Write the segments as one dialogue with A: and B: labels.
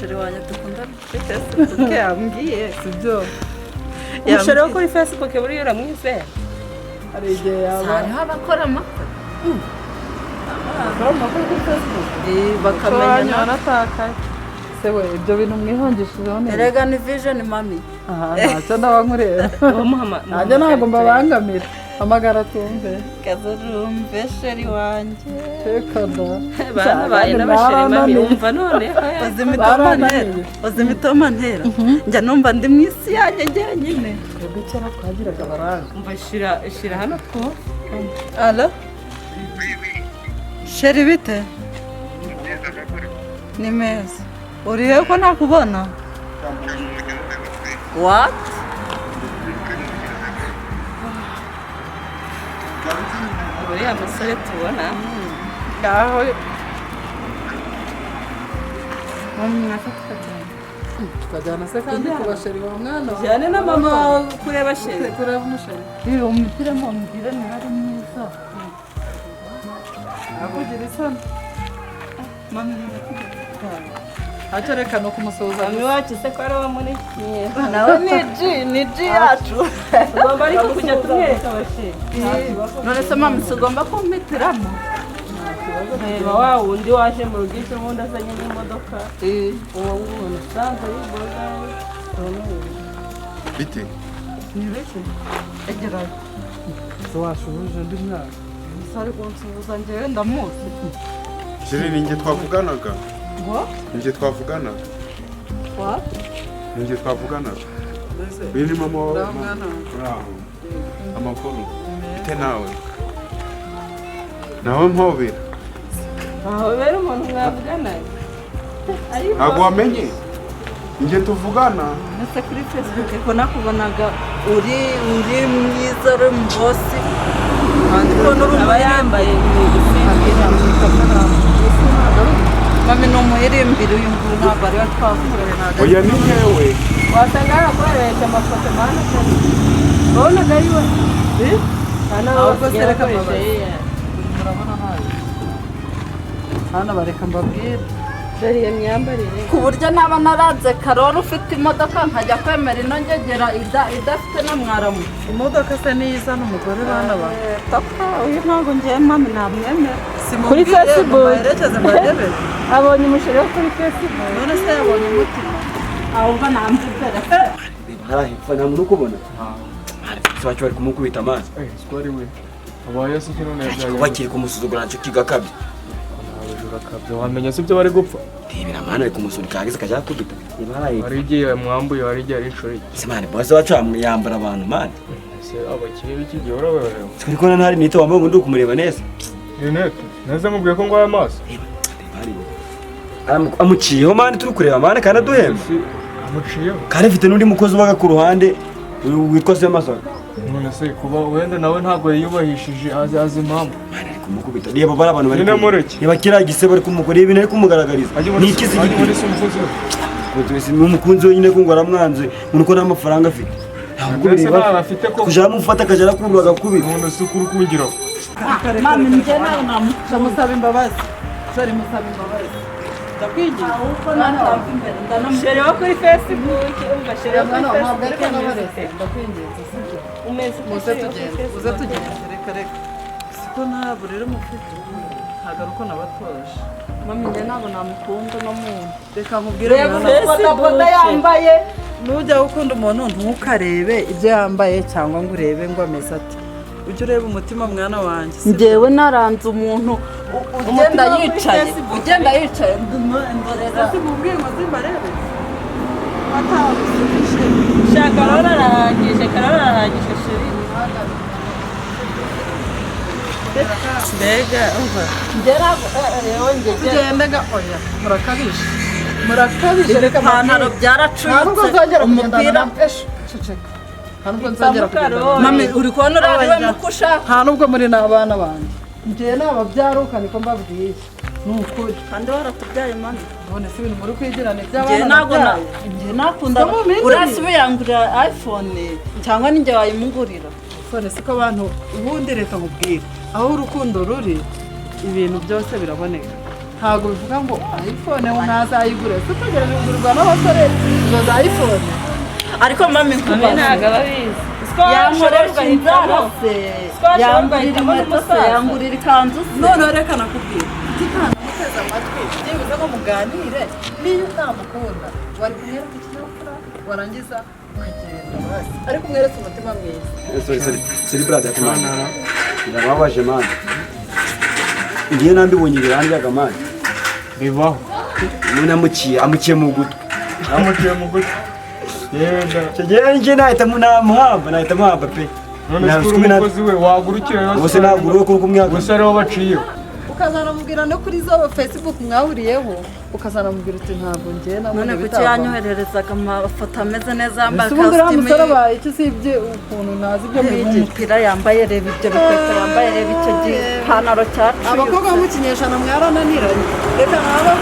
A: umusheri wanjye dukunda kuri Facebook yambwiye
B: sibyo
A: umusheri wo kuri Facebook buriya uramwizera
B: hari igihe yaba
A: hariho abakora amakuru
B: kuri Facebook
A: bakamenya
B: baratakaye se we ibyo bintu mwihongeshejeho neza
A: erega ni vision mami
B: ntacyo ndabankureba nanjye ntabwo mbabangamira hamagara tumve
A: kazurumve sheri wanjye
B: tekada
A: bana baye n'abasheri mami umva none imitoma ntera njya numva ndi mu isi yanjye njyenyine
B: twebwe kera twagiraga abaranga
A: umva shira hano ko alo sheri bite ni meza uri he ko nakubona what uriya musore tubona
B: ngaho tukajyana se kandi ku basheri wa mwana
A: jyane na mama kureba sheri
B: kureba umusheri
A: umupira mubwire ni ari mwiza
B: akugira isoni
A: mami
B: ntacyo reka no kumusuhuza
A: mami wacu se ko ari wo muri kinyeza nawe ni ji yacu ugomba ariko kujya tumwereka abasheri none se mami tugomba kumpitiramo reba wa wundi waje mu rugo ejo bundi azanye n'imodoka uwo nguwo usanzwe yiboga
C: bite
A: ni bike egerayo
B: washubuje undi mwana
A: umusore kunsuhuza njyewe ndamuzi
C: sheri ni njye twavuganaga
A: ngo
C: njye twavuganaga
A: what
C: njye twavuganaga uyu ni mama wawe uraho amakuru bite nawe nawe mpobera
A: aho rero umuntu mwavuganaye
C: ntabwo wamenye njye tuvugana
A: ese kuri Facebook ko nakubonaga uri mwiza uri mu bosi kandi ko n'urumva yambaye mami ni umuhirimbiri uyu nguyu ntabwo ari we twavuye ntabwo
C: oya ni nyewe
A: wasanga yarakoresha amafoto mana wabonaga ari we
B: ahubwo se reka mbabaze murabona hayo hano bareka mbabwire
A: dore iyo myambarire
D: ku buryo naba naranze karori ufite imodoka nkajya kwemera ino ngegera idafite na mwaramu
B: imodoka se niyo izana umugore bana ba
A: papa uyu ntabwo ngiye mami ntamwemera
B: kuri
A: Facebook.
B: muherekeze mbarebere
A: abonye umusheri wo kuri Facebook
B: none se yabonye umutima
D: ahubwo nambyizere
E: harahifa nta muntu ukubona bacu bari kumukubita amazi
F: siko ari we abaye se none
E: bakiri kumusuzugura ncyo kigakabye
F: kabyo wamenya se ibyo bari gupfa
E: rebera amana ari kumusunika yagize akajya kudita niba harahifa
F: hari igihe mwambuye hari igihe ari inshuro
E: se mani bose bacu yambara abantu mani
F: se abakiri b'iki gihe uraberewe
E: turi kubona ntari nito wambaye ngo ndi kumureba neza
F: Rinete neza mubwiye ko ngwaye amaso
E: amuciyeho mani turi kureba mani kandi aduhemba
F: amuciyeho
E: kandi afite n'undi mukozi ubaga ku ruhande witwa Semasoro
F: none se kuba wenda nawe ntabwo yiyubahishije azi impamvu
E: kumukubita reba bari abantu bari
F: Nyine mureke.
E: reba kiriya gise bari kumukora ibintu ari kumugaragariza ni ikizi
F: muri se umukozi we
E: ni umukunzi wenyine ko ngo aramwanze ngo uko nta mafaranga afite
F: mbese nta afite ko
E: kujya aramufata akajya arakubura agakubita
F: none se ukuri kungiraho
D: mami njye nawe namuca
B: musaba imbabazi sori musaba imbabazi ndakwigira
D: ahubwo natamva imbere ndanamuca
A: sheri wo kuri Facebook umva sheri wo kuri
B: ntabwo ariko
A: Facebook
B: nabarese ndakwinginze sibyo
A: umeze
B: muze tugende uze tugende reka reka siko nta burere mufite ntabwo ari uko nabatoje
D: mami njye ntabwo namukunda no muntu
B: reka nkubwire
D: reba
B: mwana
D: bodaboda yambaye
B: nujya gukunda umuntu ntukarebe ibyo yambaye cyangwa ngo urebe ngo ameze ati ujye ureba umutima mwana wanjye
D: njyewe naranze umuntu ugenda yicaye ndorera
B: mubwiye ngo zimbarebe
A: shaka rora arahagije karora arahagije sheri mbega umva
B: tugendaga oya murakabije reka
D: ipantaro byaracuyutse umupira
B: ceceka nta nubwo nzagera kugenda
D: mami uri kubona uriya muko ushaka
B: nta nubwo muri n'abana banjye njyewe nababyaruka niko mbabwiye ni ukuri
D: kandi waratubyaye mami
B: none si ibintu muri kwigirana
D: njyewe
B: iby'abana
D: ntabwo
B: nabyaye
D: njyewe nakunda
B: Somo minini.
D: urasubiye yangurira iphone cyangwa ninjye wayimugurira
B: none siko abantu ubundi reka nkubwire aho urukundo ruri ibintu byose biraboneka ntabwo bivuga ngo iPhone ntazayigure tutegereje kugurwa n'abasore izo za iPhone
D: ariko mami
A: ntabwo ababizi
D: yankoresha inzara se yangurira inkweto se yangurira ikanzu se
B: none reka nakubwira itikana muteze amatwi byibuze ngo muganire niyo utamukunda wari kumwereka ikinyabupfura warangiza ukagenda basi ariko umweretse umutima mwiza
E: Sorry brother tumana ndababaje man ngiye nambibonye birandaga man
F: bibaho
E: none amukiye mu gutwi
F: yewe
E: nje nahita muhamba pe
F: none sikuri umukozi we wagurukira yose
E: ubuse naguru ko kumwaka
F: gusa ariho baciyeho
B: ukazanamubwira no kuri zo Facebook mwahuriyeho ukazanamubwira uti ntabwo njye
D: none kuki yanyohererezaga amafoto ameze neza yambaye
B: umusore abaye icyo usibye ukuntu ntazi ibyo mwigira
D: umupira yambaye reba ibyo bikweto yambaye reba icyo gipantaro cyacu
B: abakobwa bo mu kinyejana mwarananiranye reka naba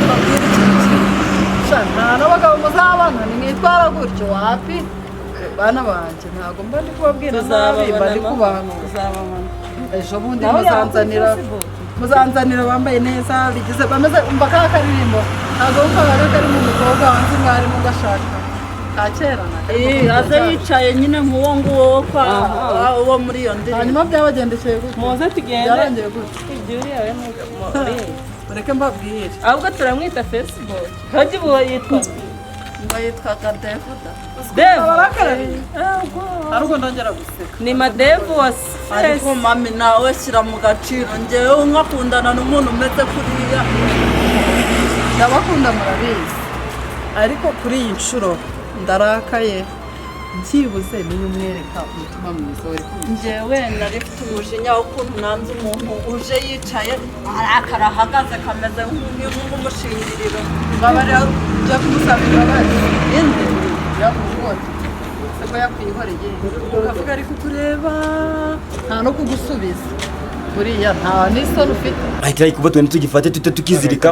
B: babwira ikintu kimwe nta n'abagabo muzabana nimwitwara gutyo wapi bana banjye ntabwo mba ndi kubabwira nabi mba ndi kubahanura ejo bundi muzanzanira bambaye neza bigize bameze umva ka karirimbo ntabwo wumva bari kari mu mukobwa wanjye mwarimu ugashaka ka kera
D: aze yicaye nyine nk'uwo nguwo wo muri iyo ndirimbo
B: hanyuma byabagendekeye gutya
A: muze tugende
B: byarangiye gutya
A: ibyo uriya we
B: mureke mbabwire
A: ahubwo turamwita Facebook hajya ubu yitwa
D: ngo yitwaga Devuda
A: Devu
B: ariko ndongera guseka
A: ni madevu wa
D: ariko mami nawe shyira mu gaciro njyewe nkakundana n'umuntu umeze kuriya
B: ndabakunda murabizi ariko kuri iyi nshuro ndarakaye byibuze niyo umwereka umutima mwiza we
D: njyewe nari mfite umujinya w'ukuntu nanze umuntu uje yicaye arakara ahagaze kameze nk'umushingiriro
B: babarira ujya kumusaba imbabazi indi yakubonye siko yakwihoreye ukavuga ari kukureba nta no kugusubiza buriya nta n'isoni ufite
E: ahita kuba twene tugifate tute tukizirika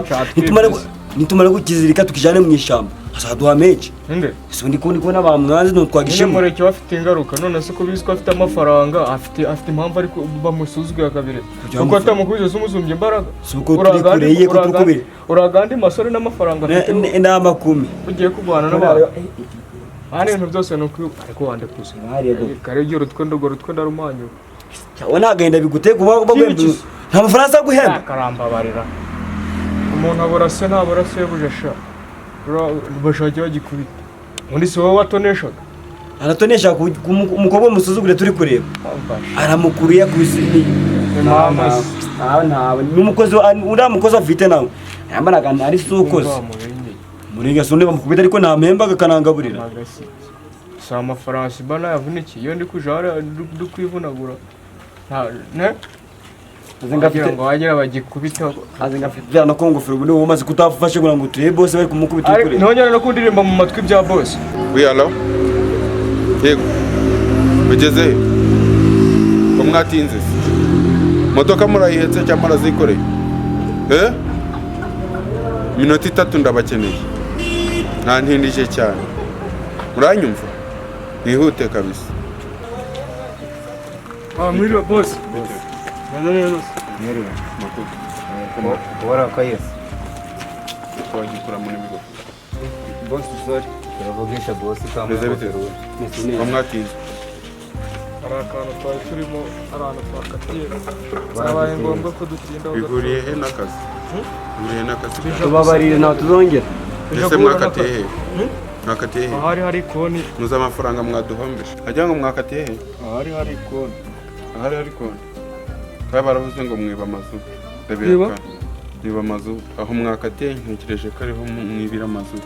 E: nitumara kukizirika tukijane mu ishyamba azaduha menshi
F: nde
E: so ndi kubona bamwanze no twagishimo
F: mureke bafite ingaruka none se ko biziko afite amafaranga afite impamvu ariko bamusuzuguye kabiri kuko atamukuje sumuzumbye imbaraga
E: suko turi kureye ko tukubire
F: uragandi masore n'amafaranga afite
E: n'amakumi
F: ugiye kubana n'abantu hano ibintu byose ni uko ariko wande kuze karegera urutwe ndarumanyu
E: cyangwa nagenda biguteye kuba bagwembe nta mafaranga aguhemba
F: karambabarira umuntu abura se ntabura se bujesha bashake bagikubita undi si wowe watoneshaga
E: aratonesha umukobwa musuzugure turi kureba aramukuriye ku isini n'umukozi uriya mukozi afite nawe yambaraga ari sukoze muringa sonde bamukubita ariko ntamembaga kanangaburira
F: si amafaranga bana yavunikiye iyo ndi kujara ndi kwivunagura kugira ngo wagira bagikubita
E: azinga no kongofero ubundi umaze kutafashe kugira ngo turebe bose bari kumukubita kure
F: ntongera no kundirimba mu matwi bya boss
C: wiyalo yego ugeze ko mwatinze modoka murayihetse cyangwa murazikoreye minota 3 ndabakeneye nta ntindije cyane muranyumva nihute kabisa
F: mwiriwe boss
C: Mwiriwe makuru
E: kubara kwa Yesu
C: twagikura muri bigo
E: boss sorry turavugisha boss
C: Beze bite ko mwatinze
F: hari akantu twari turimo abantu twakatiye zabaye ngombwa ko dutinda
C: biguriye he n'akazi
E: tubabarire nawe tuzongera
C: ese mwakatiye he mwakatiye he
F: hari konti
C: muza amafaranga mwaduhombesha agira ngo mwakatiye he
F: hari konti
C: hari konti kaba baravuze ngo mwiba amazu mwiba amazu aho mwakatiye ntekereje ko ariho mwibira amazu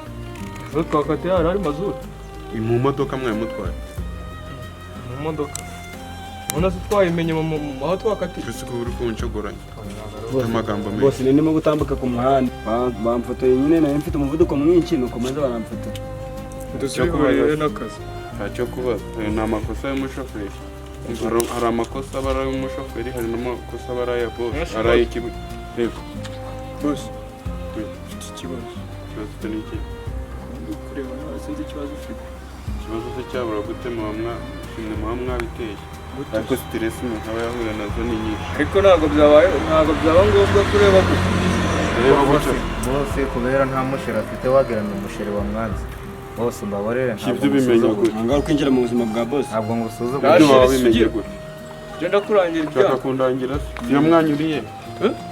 F: zo twakatiye hari mazuru
C: mu modoka mwamutwaye
F: mu modoka Ona se twayimenye aho twakatiye
C: isuku uri kunshogoranya amagambo menshi
E: bose nimo gutambuka ku muhanda bamfotoye nyine nayo mfite umuvuduko mwinshi nuko maze baramfotora
F: dusubire n'akazi
C: ntacyo kubaza ni amakosa y'umushoferi hari amakosa aba ari ay'umushoferi hari n'amakosa aba ari aya boss ari ay'ikigo yego
F: boss ufite ikibazo
C: ufite n'iki
F: kureba nawe sinzi ikibazo ufite
C: ikibazo se cyabura gute muba mwabiteye ariko stress umuntu aba yahuye nazo ni nyinshi
F: ariko ntabwo byaba ngombwa kureba gusa
C: reba gutya
G: bose kubera nta musheri afite wagerana umusheri wa mwanzi bose mbabarire
C: ibyo ubimenya gute
E: ntabwo kwinjira mu buzima bwa boss
G: ntabwo ngusuzuguye
C: ibyo waba bimenye gute
F: genda kurangira
C: ushaka
F: ibyaha
C: kundangira iyo mwanya uriye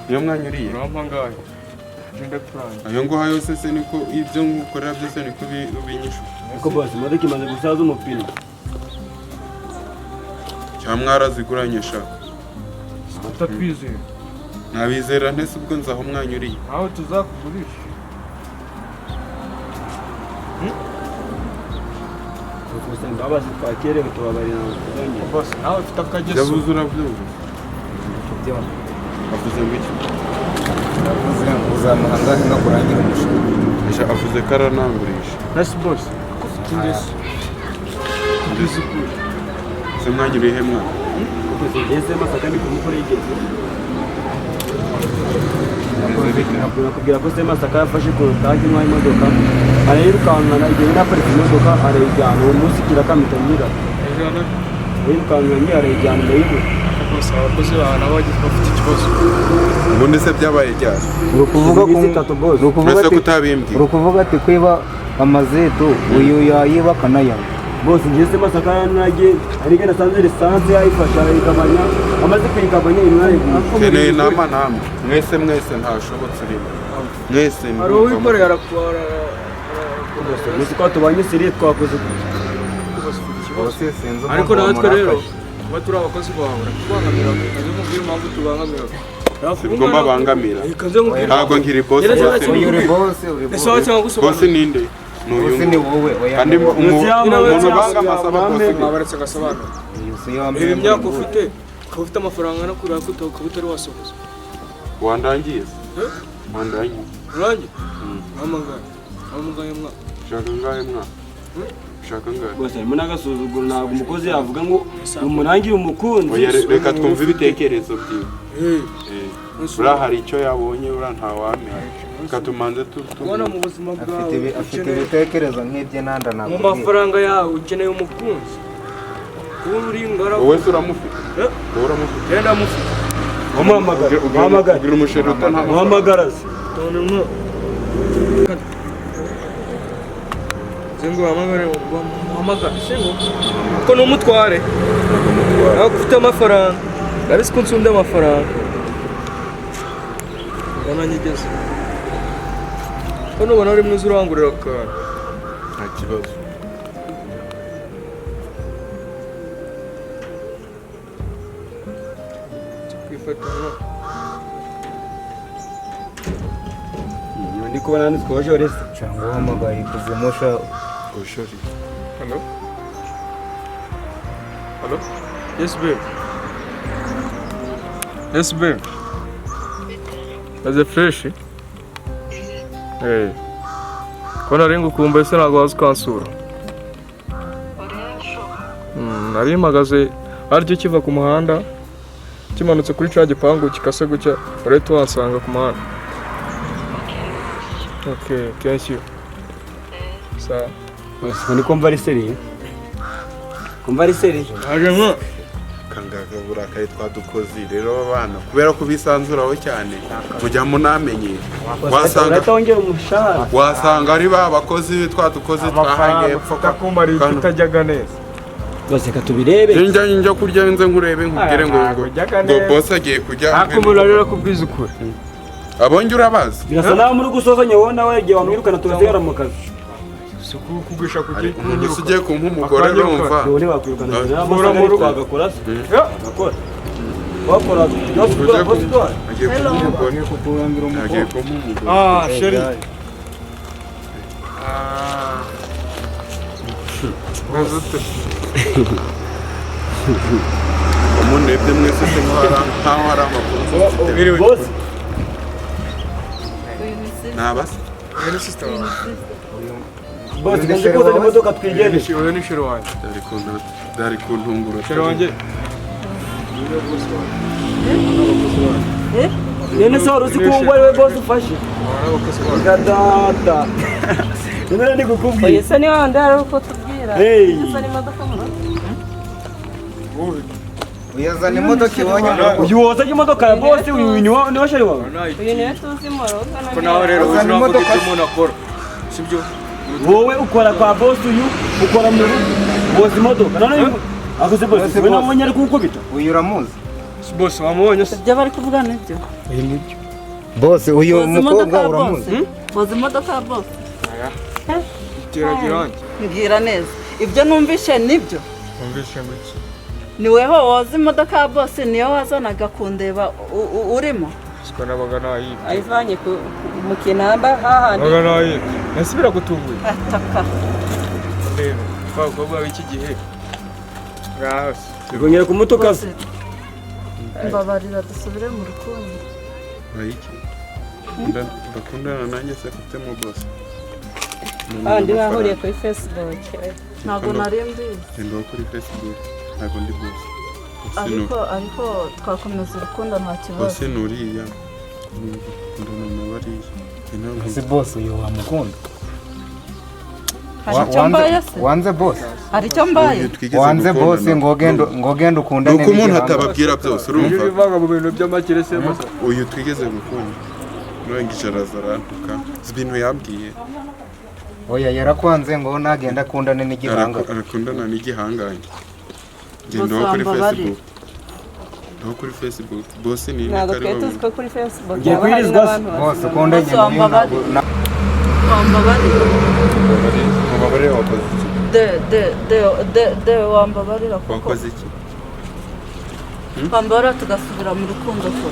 C: iyo mwanya uriye
F: urampa ngahe genda kurangira
C: ayo nguha yose se niko ibyo ngukorera byose niko ubinyisha
E: ariko boss imodoka imaze gusaza umupine
C: cyangwa mwaraziguranyisha
F: utakwizera
C: nabizera ntese ubwo nzaho umwanya uriye
F: nawe tuzakugurisha
E: gusa imbabazi twakerewe tubabarira kuzongera
F: bose nawe ufite akageso
C: yavuze urabyumva avuze ngo iki
G: navuze ngo uzamuhangahe ngakurangira umusheri
C: avuze ko aranangurisha
F: nasi bose ufite ingeso mbizi ukuri
C: se mwanya urihe mwana
E: kuko ngeze masaka ndi kumukora igeze nakubwira ko se masaka yafashe ku rutangi nk'aho imodoka arayirukankana igihe naparitse imodoka arayijyana uwo munsi kirakamita nyira ayirukankana nyira arayijyana ndayibura
F: bose abakozi bawe nabo bafite ikibazo
C: ubundi se byabaye ryari
G: uri kuvuga
C: uretse ko utabimbwiye
G: uri kuvuga ati kwiba amazetu uyu yayiba akanayaba
E: bose ngeze masaka yanage ariko nasanze lisansi yayifasha arayigabanya amaze kuyigabanya imwari
C: keneye inama namwe mwese ntashobotse urimo mwese
F: hari uwikoreye arakora
E: mwese ko tubanye siriye twakoze
G: bose sinzi
F: ariko natwe rero kuba turi abakozi bawe uratubangamira kaze mubwire impamvu tubangamira
C: sibwo mbabangamira ntabwo nkiri bosi
G: uri bose
F: ese wawe cyangwa gusobanura
C: bosi ninde
G: bose ni wowe
C: kandi umuntu bangama asaba bosi
F: mwabaretse agasobanura reba imyaka ufite ukaba ufite amafaranga no kureba ko ukaba utari wasohoza
C: wandangiye wandangiye
F: urangiye wamugaye mwaka
C: ushaka ngahe mwaka ushaka ngahe
E: bose harimo n'agasuzuguro ntabwo umukozi yavuga ngo umunangire umukunzi
C: reka twumve ibitekerezo byiwe uriya hari icyo yabonye uriya ntawamenya reka tumanze
F: ubona mu buzima bwawe
G: afite ibitekerezo nk'ibye nanda ntabwo
F: mu mafaranga yawe ukeneye umukunzi ubu uri ingaragu
C: wowe se uramufite wowe uramufite
F: genda amufite
E: muhamagara
C: ugira umusheri utanamuhamagara
E: muhamagara se
F: tone mwo zengo muhamagara sengo ko numutware nawe ufite amafaranga ariko ko nsunda amafaranga bananyigeze ko nubona ari mwiza urangurira akantu
C: nta kibazo
F: kwifatanya
E: ndi kubona nzi twojorese
G: cyangwa uhamagaye kuzimusha
C: ushori
F: Hello? Hello? Yes, babe. Yes, babe. Is it fresh? Hey. Ko nari ngukumbuye se ntabwo waza ukansura. Nari mpagaze aricyo kiva ku muhanda kimanutse kuri ca gipangu kikase gutya urahita wansanga ku muhanda. Okay, thank you. Sawa.
E: bose ni kumva ari seri kumva ari seri
F: Aje nko
C: kangaga burakari twadukozi rero abana kubera ko bisanzuraho cyane kujya munamenye
E: watongera umushahara
C: wasanga ari ba bakozi twadukozi twahangiye
F: kakumari tutajyaga neza.
E: bose katubirebe
C: njya kurya nze nkurebe nkubwire ngo boss agiye kujya
F: akumura rero kubwiza ukuri.
C: abonge urabazi
E: birasa naho muri gusozanya wowe nawe igihe wamwirukana tugazera mu kazi
F: kugurisha kugiye
C: gusa ugiye kumpa umugore numva
E: wowe wakwirukana n'amasaga ari twagakora se agakora wakora yosukura bosi dwa
C: agiye kumpa umugore agiye kumpa umugore
F: sheri
C: umunebye mwese se nkaho hari amakuru
E: bosi
C: nabase
F: ni sister wawe.
E: bosi kandi kuzana imodoka twigende
F: Uyu ni sheri wanjye.
C: dari kuntungura
F: Sheri wanjye.
E: nene se wari uzi ko ngo ari we bosi ufashe gadada nene ndi kukubwira
A: Ese ni wanda ari uko tubwira.
E: Hey.
A: Ese ni imodoka mu rugo.
G: uyazana imodoka ibonye
E: uyu wozanye imodoka ya bosi uyu niwe sheri wawe
A: uyu niwe tuzi moro
F: ko nawe rero uzi ntabwo icyo umuntu akora sibyo
E: wowe ukora kwa bosi uyu ukora mu rugo woza imodoka none akoze bosi we nabonye ari kukubita
G: uyu uramuzi
F: bose wamubonye se
A: ibyo bari kuvuga nibyo
F: nibyo
G: bose uyu mukobwa uramuzi
A: boza imodoka ya bosi
F: gerageza
A: mbwira neza ibyo numvishe nibyo
F: numvishe make
A: ni weho woza imodoka ya bosi niyo wazanaga kundeba urimo
F: siko nabaga nayibye
A: ayivanye mu kinamba hahandi
F: nabaga nayibye nasibira gutunguye
A: ataka
F: reba twagomba iki gihe rahasi
E: bigonyera ku motoka se
B: mbabarira dusubire mu rukundo
C: bayiki ndakundana nanjye se mfitemo boss
A: abandi bahuriye kuri Facebook
B: ntabwo nari mbizi
C: ndi kuri Facebook ntabwo ndi boss
B: ariko twakomeza urukundo nta kibazo
C: bose nuriya ndana na bariya
G: si boss uyu wamukunda
A: hari icyo mbaye se
G: wanze boss
A: hari icyo mbaye
G: wanze boss ngogenda ukundane
C: nuko umuntu atababwira byose urumva
F: bivaga mu bintu by'amakere se masa
C: uyu twigeze gukunda nongije arazarantuka ibintu yambwiye
G: oya yarakwanze ngo nagenda akundane n'igihanga
C: arakundana n'igihangange ngenda kuri Facebook no kuri Facebook boss ni
A: ntabwo twari tuzi ko kuri Facebook
E: ugiye kwirizwa
G: boss ukundanye
C: mubabare wakoze
B: de wambabarira kuko
C: wakoze iki
B: twambara tugasubira mu rukundo koko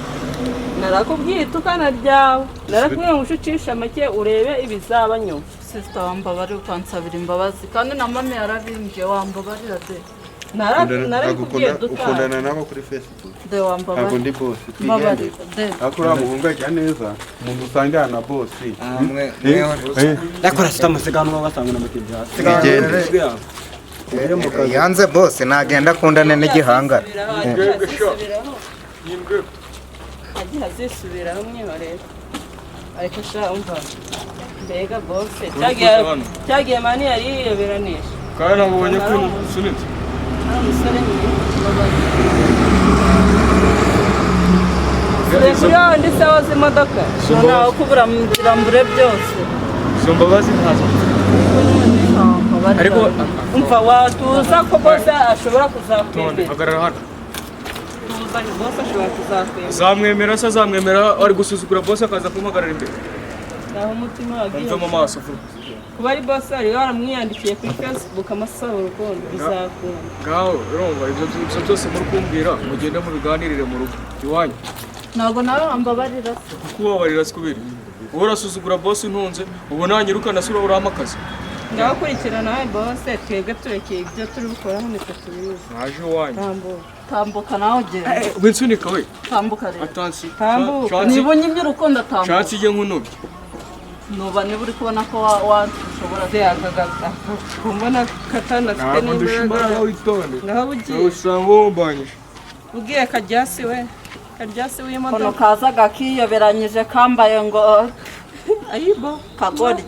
A: narakubwiye itukana ryawe narakubwiye ngo ushucishe make urebe ibizaba nyuma
B: sisita wambabarira ukansabira imbabazi kandi na mama yarabimbye wambabarira de
A: narakubwiye dutanga
C: ukundana nabo kuri Facebook
B: de wambabarira
C: ntabwo ndi boss
B: mbabarira de
C: akora muhungajya neza umuntu usangana na boss
E: yakora sitamusigano basanga na mutinja
G: yanze boss nagenda akundane n'igihanga
A: agiye azisubiraho mwihorere ariko sha umva mbega bose cyagiye mani yari yiyoberanisha
F: kandi nabonye ko sunitse
A: ari umusore nyine kuri yawe ndi se woza imodoka
B: nawe kubura mu nzira mbure byose
F: izo mbabazi ntazo ariko
A: umva watuza ko bose ashobora kuzakwemera
F: hagarara hano
A: bose ashobora kuzakwemera
F: zamwemera se azamwemera ari gusuzugura bose akaza kumuhagarara imbere
A: naho umutima wagiye
F: mve mu maso vuba
A: kuba ari bose wari waramwiyandikiye kuri Facebook amasaba urukundo bizakunda
F: ngaho urumva ibyo byose muri kumbwira mugende mubiganirire mu rugo iwanyu
B: ntabwo nawe wambabarira se
F: kubabarira sikubiri wowe urasuzugura boss ntunze ubu nanyirukana sura uramakaza
A: ngaho kurikirana nawe bose twebwe turekeye ibyo turi gukora hano tubizi
F: naje iwanyu
B: tambuka nawe ugenda
F: winsunika we
B: tambuka rero
F: atansi
A: tambuka
B: niba unyibye urukundo tambuka
F: shatsi ijye nkunubye
B: nuba niba uri kubona ko washobora
A: kumbona katana afite
F: ntabwo ndushimara
A: n'imbaraga
F: nawe witonde
A: ngaho ugiye
F: usanga wombanyije
A: ugiye karyasi we karyasi
B: kono
A: w'imodoka
B: kaza gakiyoberanyije kambaye ngo
A: ayibo
B: kagoryi